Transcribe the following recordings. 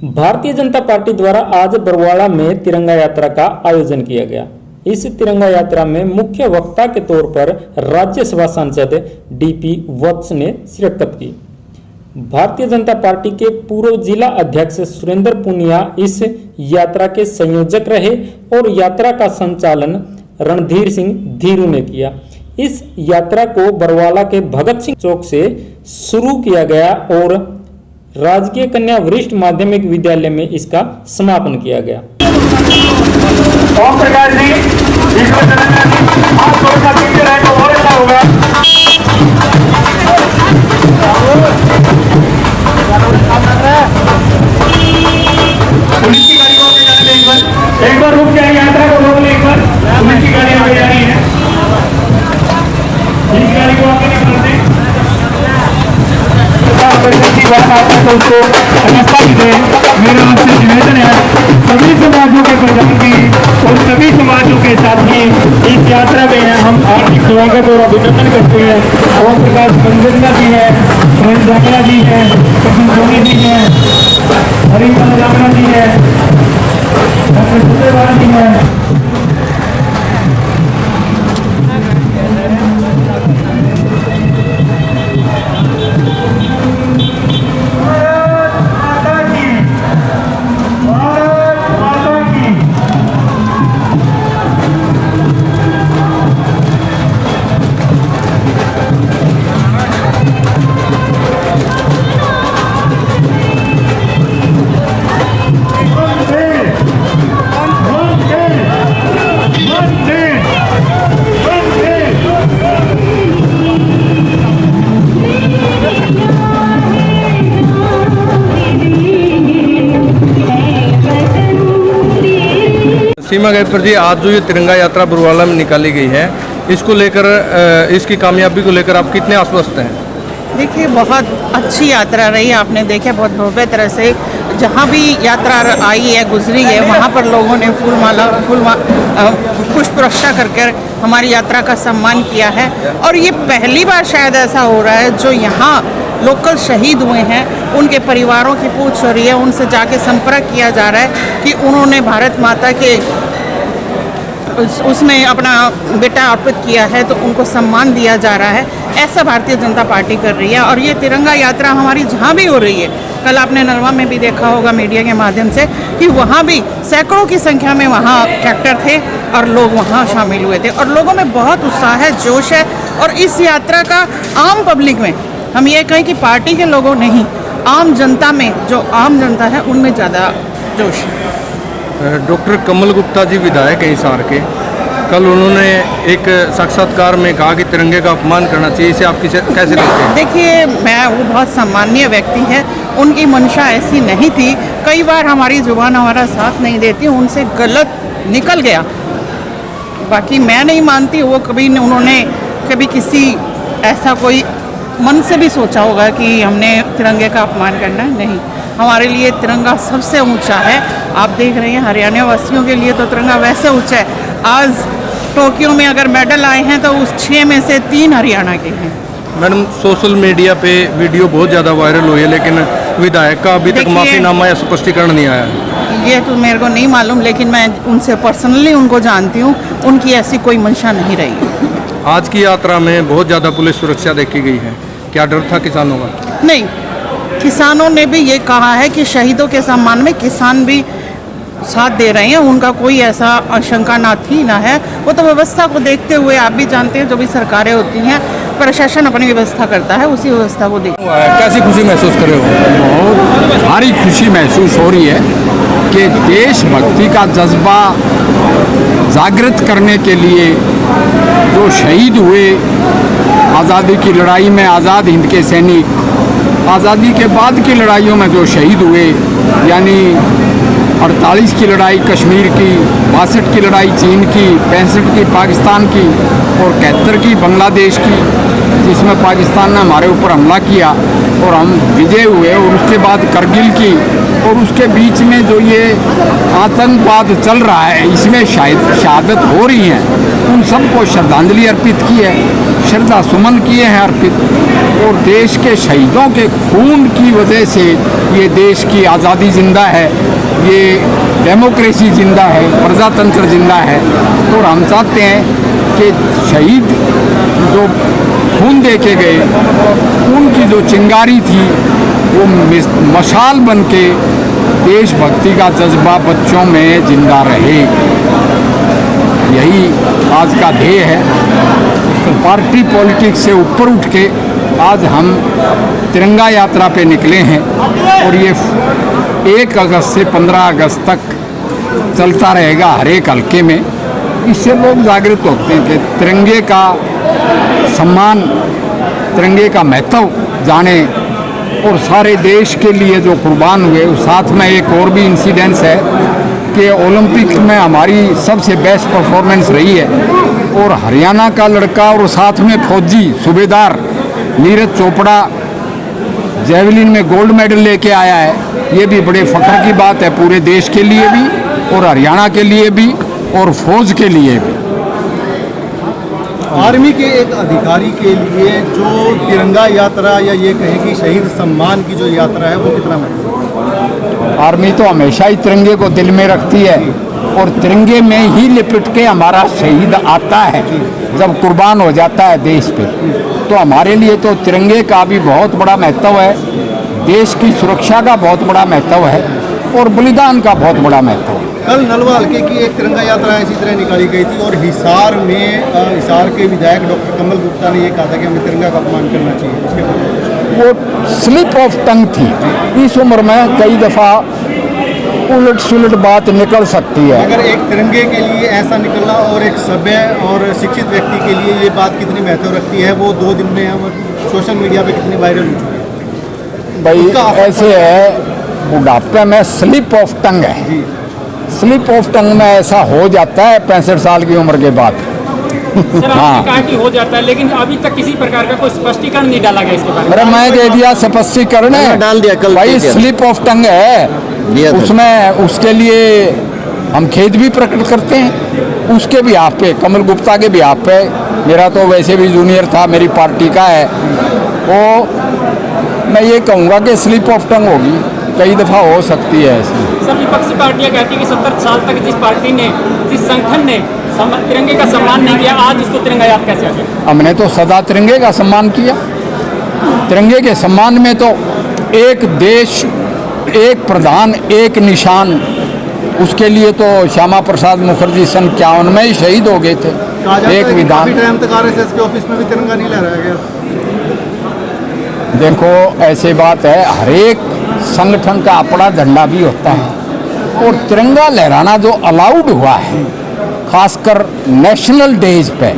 Bharatiya Janata party द्वारा आज बरवाड़ा में तिरंगा यात्रा का आयोजन किया गया। इस तिरंगा यात्रा में मुख्य वक्ता के तौर पर राज्यसभा सांसद डीपी वत्स ने शिरकत की। भारतीय जनता पार्टी के पूर्व जिला अध्यक्ष सुरेंद्र पुनिया इस यात्रा के संयोजक रहे और यात्रा का संचालन रणधीर सिंह धीरू ने किया। इस यात्रा को बरवाड़ा के भगत सिंह चौक से शुरू किया गया और राजकीय कन्या वरिष्ठ माध्यमिक विद्यालय में इसका समापन किया गया। ओम प्रकाश जी, आप थोड़ा सा पीछे रहे तो और अच्छा होगा। पुलिस की गाड़ी को आगे जाने दें, एक बार रुक जाए, यात्रा को रोक ले एक बार। पुलिस की गाड़ी आगे जा रही है, पुलिस की गाड़ी को आगे निकाल दें। उसको व्यवस्था भी दें। मेरा आपसे निवेदन है सभी समाजों के प्रतिनिधि और सभी समाजों के साथी इस यात्रा में हम हार्दिक स्वागत और अभिनंदन करते हैं। ओम प्रकाश मंजरिया जी है, जागरा जी है, कपिल सोनी जी है, हरिमल जागरा जी है, डॉक्टर सुदेवाल जी है। सीमा गायकवाड़ जी, आज जो ये तिरंगा यात्रा बरवाड़ा में निकाली गई है, इसको लेकर इसकी कामयाबी को लेकर आप कितने आश्वस्त हैं? देखिए, बहुत अच्छी यात्रा रही। आपने देखा बहुत भव्य तरह से जहाँ भी यात्रा आई है, गुजरी है, वहाँ पर लोगों ने पुष्प वर्षा करके हमारी यात्रा का सम्मान किया है। और ये पहली बार शायद ऐसा हो रहा है जो यहाँ लोकल शहीद हुए हैं उनके परिवारों की पूछ हो रही है, उनसे जाके संपर्क किया जा रहा है कि उन्होंने भारत माता के उसमें अपना बेटा अर्पित किया है, तो उनको सम्मान दिया जा रहा है। ऐसा भारतीय जनता पार्टी कर रही है। और ये तिरंगा यात्रा हमारी जहाँ भी हो रही है, कल आपने नरवा में भी देखा होगा मीडिया के माध्यम से कि वहाँ भी सैकड़ों की संख्या में वहाँ ट्रैक्टर थे और लोग वहाँ शामिल हुए थे और लोगों में बहुत उत्साह है, जोश है। और इस यात्रा का आम पब्लिक में, हम ये कहें कि पार्टी के लोगों नहीं, आम जनता में, जो आम जनता है उनमें ज़्यादा जोश है। डॉक्टर कमल गुप्ता जी विधायक हैं हिसार के, कल उन्होंने एक साक्षात्कार में कहा कि तिरंगे का अपमान करना चाहिए, इसे आप कैसे देखते हैं? देखिए, मैं वो बहुत सम्मानीय व्यक्ति है, उनकी मंशा ऐसी नहीं थी। कई बार हमारी जुबान हमारा साथ नहीं देती, उनसे गलत निकल गया। बाकी मैं नहीं मानती वो उन्होंने कभी किसी ऐसा कोई मन से भी सोचा होगा कि हमने तिरंगे का अपमान करना है। नहीं, हमारे लिए तिरंगा सबसे ऊंचा है। आप देख रहे हैं हरियाणा वासियों के लिए तो तिरंगा वैसे ऊंचा है। आज टोक्यो में अगर मेडल आए हैं तो उस 6 में से 3 हरियाणा के हैं। मैडम, सोशल मीडिया पे वीडियो बहुत ज़्यादा वायरल हुई है, लेकिन विधायक का अभी तक माफीनामा या स्पष्टीकरण नहीं आया। ये तो मेरे को नहीं मालूम, लेकिन मैं उनसे पर्सनली उनको जानती हूँ, उनकी ऐसी कोई मंशा नहीं रही। आज की यात्रा में बहुत ज़्यादा पुलिस सुरक्षा देखी गई है, क्या डर था किसानों का? नहीं, किसानों ने भी ये कहा है कि शहीदों के सम्मान में किसान भी साथ दे रहे हैं, उनका कोई ऐसा आशंका ना थी ना है। वो तो व्यवस्था को देखते हुए, आप भी जानते हैं जो भी सरकारें होती हैं, प्रशासन अपनी व्यवस्था करता है, उसी व्यवस्था को देखते हैं। कैसी खुशी महसूस कर रहे हो? बहुत भारी खुशी महसूस हो रही है कि देशभक्ति का जज्बा जागृत करने के लिए जो शहीद हुए आज़ादी की लड़ाई में, आज़ाद हिंद के सैनिक, आज़ादी के बाद की लड़ाइयों में जो शहीद हुए, यानी 48 की लड़ाई कश्मीर की, 62 की लड़ाई चीन की, 65 की पाकिस्तान की, और 71 की बांग्लादेश की, जिसमें पाकिस्तान ने हमारे ऊपर हमला किया और हम विजय हुए, और उसके बाद करगिल की, और उसके बीच में जो ये आतंकवाद चल रहा है, इसमें शहादत हो रही हैं, उन सबको श्रद्धांजलि अर्पित की है, श्रद्धा सुमन किए हैं अर्पित। और देश के शहीदों के खून की वजह से ये देश की आज़ादी जिंदा है, ये डेमोक्रेसी जिंदा है, प्रजातंत्र जिंदा है। और हम चाहते हैं कि शहीद जो खून दे के गए, उनकी जो चिंगारी थी वो मशाल बन के देशभक्ति का जज्बा बच्चों में जिंदा रहे। यही आज का ध्येय है। पार्टी पॉलिटिक्स से ऊपर उठ के आज हम तिरंगा यात्रा पे निकले हैं, और ये 1 अगस्त से 15 अगस्त तक चलता रहेगा हर एक हल्के में। इससे लोग जागृत होते हैं कि तिरंगे का सम्मान, तिरंगे का महत्व जाने, और सारे देश के लिए जो कुर्बान हुए। साथ में एक और भी इंसिडेंस है कि ओलंपिक में हमारी सबसे बेस्ट परफॉर्मेंस रही है, और हरियाणा का लड़का और साथ में फौजी सूबेदार नीरज चोपड़ा जेवलिन में गोल्ड मेडल लेके आया है। ये भी बड़े फख्र की बात है पूरे देश के लिए भी, और हरियाणा के लिए भी, और फौज के लिए भी। आर्मी के एक अधिकारी के लिए जो तिरंगा यात्रा, या ये कहें कि शहीद सम्मान की जो यात्रा है, वो कितना महत्वपूर्ण है? आर्मी तो हमेशा ही तिरंगे को दिल में रखती है, और तिरंगे में ही लिपट के हमारा शहीद आता है जब कुर्बान हो जाता है देश पे। तो हमारे लिए तो तिरंगे का भी बहुत बड़ा महत्व है, देश की सुरक्षा का बहुत बड़ा महत्व है, और बलिदान का बहुत बड़ा महत्व है। कल नलवा हल्के की एक तिरंगा यात्रा इसी तरह निकाली गई थी, और हिसार में हिसार के विधायक डॉक्टर कमल गुप्ता ने ये कहा था कि हमें तिरंगा का अपमान करना चाहिए। उसके बाद वो स्लिप ऑफ टंग थी। इस उम्र में कई दफ़ा उलट सुलट बात निकल सकती है। अगर एक तिरंगे के लिए ऐसा निकलना और एक सभ्य और शिक्षित व्यक्ति के लिए ये बात कितनी महत्व रखती है, वो 2 दिन में हम सोशल मीडिया पे कितनी वायरल हो चुकी है। भाई ऐसे है, बुढ़ापे में स्लिप ऑफ टंग है। स्लिप ऑफ टंग में ऐसा हो जाता है 65 साल की उम्र के बाद। सर आपने कहा कि हो जाता है, लेकिन अभी तक किसी प्रकार का कोई स्पष्टीकरण नहीं डाला गया इसके बारे में। अरे मैं दे दिया स्पष्टीकरण है, डाल दिया कल। भाई स्लिप ऑफ टंग है, उसमें उसके लिए हम खेद भी प्रकट करते हैं। उसके भी आप पे, कमल गुप्ता के भी आप पे, मेरा तो वैसे भी जूनियर था, मेरी पार्टी का है, वो मैं ये कहूँगा कि स्लिप ऑफ टंग होगी, कई दफ़ा हो सकती है ऐसी। सर विपक्षी पार्टियां कहती हैं कि 70 साल तक जिस पार्टी ने, जिस संगठन ने तिरंगे का सम्मान नहीं किया, आज उसको तिरंगा याद कैसे आ गया? हमने तो सदा तिरंगे का सम्मान किया। तिरंगे के सम्मान में तो एक देश, एक प्रधान, एक निशान, उसके लिए तो श्यामा प्रसाद मुखर्जी सन 51 में ही शहीद हो गए थे। एक विधान टाइम तक RSS के ऑफिस में भी तिरंगा नहीं लहराया गया। देखो ऐसे बात है, हर एक संगठन का अपना झंडा भी होता है, और तिरंगा लहराना जो अलाउड हुआ है खासकर नेशनल डेज पे,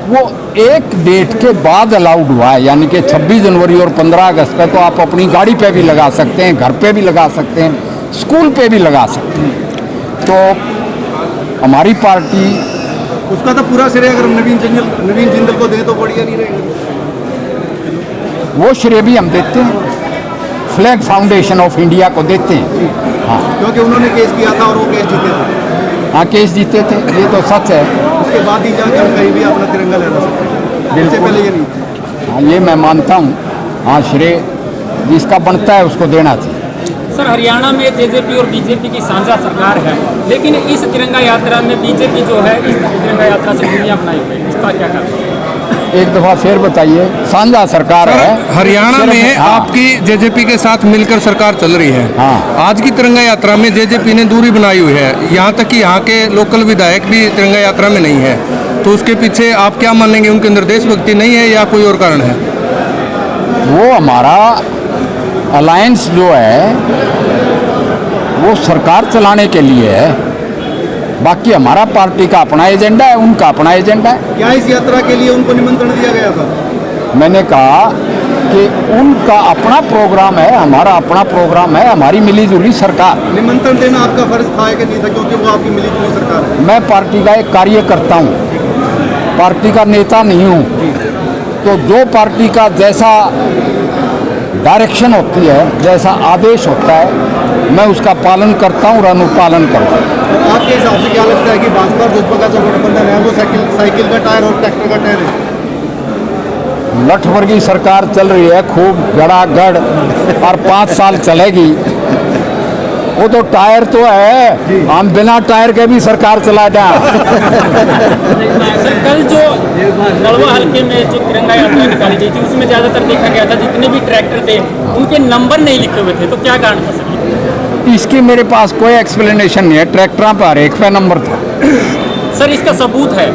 वो एक डेट के बाद अलाउड हुआ है, यानी कि 26 जनवरी और 15 अगस्त पे तो आप अपनी गाड़ी पे भी लगा सकते हैं, घर पे भी लगा सकते हैं, स्कूल पे भी लगा सकते हैं। तो हमारी पार्टी उसका तो पूरा श्रेय अगर नवीन जिंदल को दे तो बढ़िया नहीं रहेगा। वो श्रेय भी हम देते हैं, फ्लैग फाउंडेशन ऑफ इंडिया को देते हैं। हाँ, क्योंकि उन्होंने केस किया था और वो केस जीते थे। हाँ केस जीते थे, ये तो सच है। उसके बाद ही जाकर हम कहीं भी अपना तिरंगा लहरा सकते हैं, इससे पहले ये नहीं। हाँ ये मैं मानता हूँ, हाँ श्रेय जिसका बनता है उसको देना चाहिए। सर हरियाणा में जेजेपी और बीजेपी की साझा सरकार है, लेकिन इस तिरंगा यात्रा में बीजेपी जो है इस तिरंगा यात्रा से दूरियां बनाई हुई है, इसका क्या कारण है? एक दफा फिर बताइए। साझा सरकार है हरियाणा में हाँ। आपकी जेजेपी के साथ मिलकर सरकार चल रही है। हाँ। आज की तिरंगा यात्रा में जेजेपी ने दूरी बनाई हुई है, यहाँ तक कि यहाँ के लोकल विधायक भी तिरंगा यात्रा में नहीं है, तो उसके पीछे आप क्या मानेंगे? उनके अंदर देशभक्ति नहीं है या कोई और कारण है? वो हमारा अलायंस जो है वो सरकार चलाने के लिए है, बाकी हमारा पार्टी का अपना एजेंडा है, उनका अपना एजेंडा है। क्या इस यात्रा के लिए उनको निमंत्रण दिया गया था? मैंने कहा कि उनका अपना प्रोग्राम है, हमारा अपना प्रोग्राम है, हमारी मिलीजुली सरकार। निमंत्रण देना आपका फर्ज था कि नहीं था, क्योंकि वो आपकी मिलीजुली सरकार है? मैं पार्टी का एक कार्यकर्ता हूँ, पार्टी का नेता नहीं हूँ, तो जो पार्टी का जैसा डायरेक्शन होती है, जैसा आदेश होता है, मैं उसका पालन करता हूँ और अनुपालन करता हूँ। आपके हिसाब से क्या लगता है कि भाजपा और जसपा का जो गठबंधन है वो साइकिल का टायर और ट्रैक्टर का टायर है? लठवर्गी सरकार चल रही है खूब गड़ागड़ और 5 साल चलेगी। वो तो टायर तो है, हम बिना टायर के भी सरकार चला जाए। सर कल जो नलवा हल्के में जो तिरंगा यात्रा निकाली गई थी उसमें ज्यादातर देखा गया था जितने भी ट्रैक्टर थे उनके नंबर नहीं लिखे हुए थे, तो क्या कारण था सर? इसकी मेरे पास कोई एक्सप्लेनेशन नहीं है। ट्रैक्टर पर एक पे नंबर था। सर इसका सबूत है।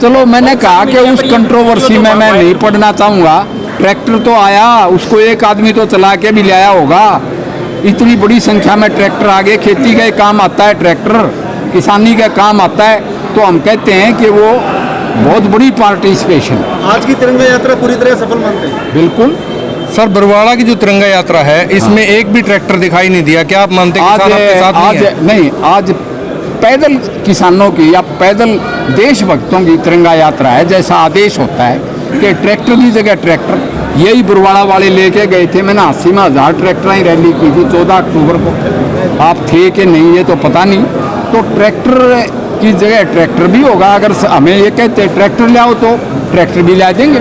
चलो, मैंने कहा कि उस कंट्रोवर्सी में मैं नहीं पढ़ना चाहूँगा। ट्रैक्टर तो आया, उसको एक आदमी तो चला के भी ले आया होगा। इतनी बड़ी संख्या में ट्रैक्टर आगे, खेती का काम आता है ट्रैक्टर, किसानी का काम आता है, तो हम कहते हैं कि वो बहुत बड़ी पार्टिसिपेशन। आज की तिरंगा यात्रा पूरी तरह सफल मानते हैं? बिल्कुल। सर बरवाड़ा की जो तिरंगा यात्रा है इसमें एक भी ट्रैक्टर दिखाई नहीं दिया, क्या आप मानते हैं किसान आपके साथ नहीं है? नहीं, आज पैदल किसानों की या पैदल देशभक्तों की तिरंगा यात्रा है, जैसा आदेश होता है कि ट्रैक्टर की जगह ट्रैक्टर। यही बरवाड़ा वाले लेके गए थे। मैंने 80 में 1000 ट्रैक्टर ही रैली की थी 14 अक्टूबर को। आप थे कि नहीं ये तो पता नहीं। तो ट्रैक्टर की जगह ट्रैक्टर भी होगा। अगर हमें ये कहते ट्रैक्टर ले आओ तो ट्रैक्टर भी ला देंगे।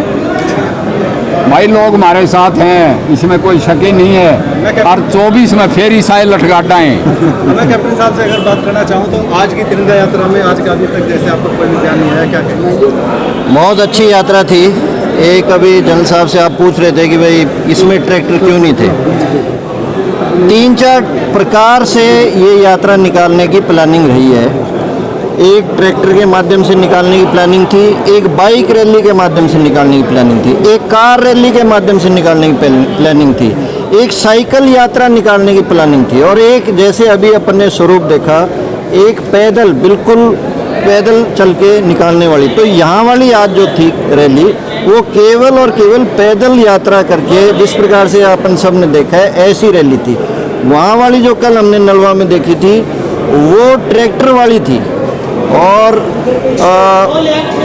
भाई लोग हमारे साथ हैं, इसमें कोई शक ही नहीं है। और 24 में फिर ईसाई लठगाटाएँ। मैं कैप्टन साहब से अगर बात करना चाहूँ तो आज की तिरंगा यात्रा में आज के अभी तक जैसे आपको कोई ध्यान नहीं आया, क्या कहेंगे? बहुत अच्छी यात्रा थी। एक अभी जनरल साहब से आप पूछ रहे थे कि भाई इसमें ट्रैक्टर क्यों नहीं थे। 3-4 प्रकार से ये यात्रा निकालने की प्लानिंग रही है। एक ट्रैक्टर के माध्यम से निकालने की प्लानिंग थी, एक बाइक रैली के माध्यम से निकालने की प्लानिंग थी, एक कार रैली के माध्यम से निकालने की प्लानिंग थी, एक साइकिल यात्रा निकालने की प्लानिंग थी, और एक जैसे अभी अपन ने स्वरूप देखा, एक पैदल, बिल्कुल पैदल चल के निकालने वाली। तो यहाँ वाली आज जो थी रैली वो केवल और केवल पैदल यात्रा करके, जिस प्रकार से अपन सब ने देखा है ऐसी रैली थी। वहाँ वाली जो कल हमने नलवा में देखी थी वो ट्रैक्टर वाली थी, और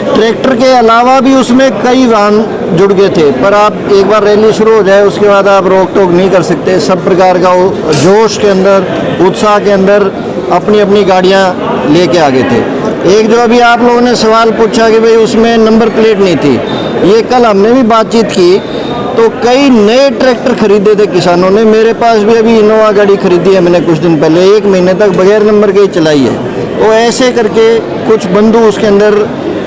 ट्रैक्टर के अलावा भी उसमें कई वाहन जुड़ गए थे। पर आप एक बार रैली शुरू हो जाए उसके बाद आप रोक टोक नहीं कर सकते। सब प्रकार का जोश के अंदर, उत्साह के अंदर अपनी अपनी गाड़ियाँ लेके आ गए थे। एक जो अभी आप लोगों ने सवाल पूछा कि भाई उसमें नंबर प्लेट नहीं थी, ये कल हमने भी बातचीत की तो कई नए ट्रैक्टर खरीदे थे किसानों ने। मेरे पास भी अभी इनोवा गाड़ी खरीदी है मैंने कुछ दिन पहले, 1 महीने तक बगैर नंबर के ही चलाई है। तो ऐसे करके कुछ बंधु उसके अंदर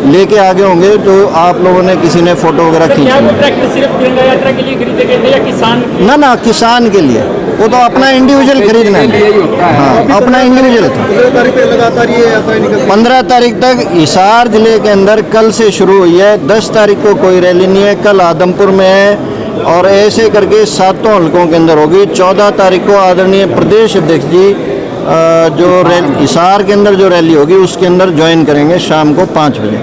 लेके आगे होंगे जो आप लोगों ने किसी ने फोटो वगैरह खींची। क्या वो ट्रैक्टर सिर्फ तिरंगा यात्रा के लिए खरीदे गए थे या किसान? ना, किसान के लिए। वो तो अपना इंडिविजुअल खरीदना है। हाँ, अपना इंडिविजुअल था। 15 तारीख पे लगातार ये यात्रा निकल 15 तारीख तक हिसार जिले के अंदर कल से शुरू हुई है। 10 तारीख को कोई रैली नहीं है, कल आदमपुर में है, और ऐसे करके 7 हल्कों के अंदर होगी। 14 तारीख को आदरणीय प्रदेश अध्यक्ष जी जो हिसार के अंदर जो रैली होगी उसके अंदर ज्वाइन करेंगे शाम को 5 बजे।